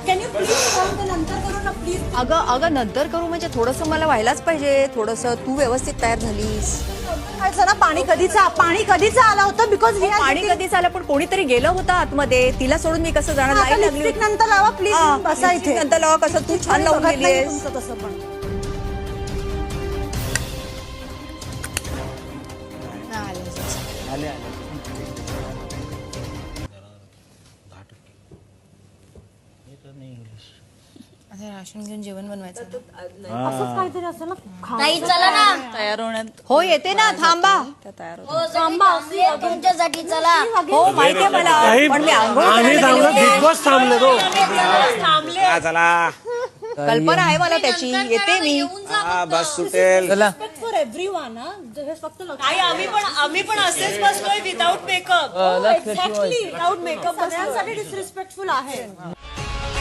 Can you please नंतर करू ना प्लीज. अगं नंतर करू म्हणजे थोडंसं मला व्हायलाच पाहिजे, थोडंसं तू व्यवस्थित तयार झालीस. जरा पाणी कधीच आला होता बिकॉज पाणी कधीच आलं पण कोणीतरी गेलं होतं आतमध्ये, तिला सोडून मी कसं जाणार. लाईन लागली होती. नंतर लावा प्लीज. बसा इथे. नंतर लावा. कसं तू छान लावून गेलीस. तसं पण आले राशन घेऊन जेवण बनवायचं. असंच काहीतरी असेल ना. ताई चला ना. तयार होण्यात हो येते ना. थांबा. तयार होत तुमच्यासाठी चला. हो माहितीये मला पण मी आंघोळ बिग बॉस थांबले तो. चला कल्पना आहे मला त्याची. येते मी. बस सुटेल. चला फॉर एव्हरीवन फक्त आम्ही पण असेच बसलोय without makeup. Exactly without makeup सगळ्यांसाठी डिसरिस्पेक्टफुल आहे.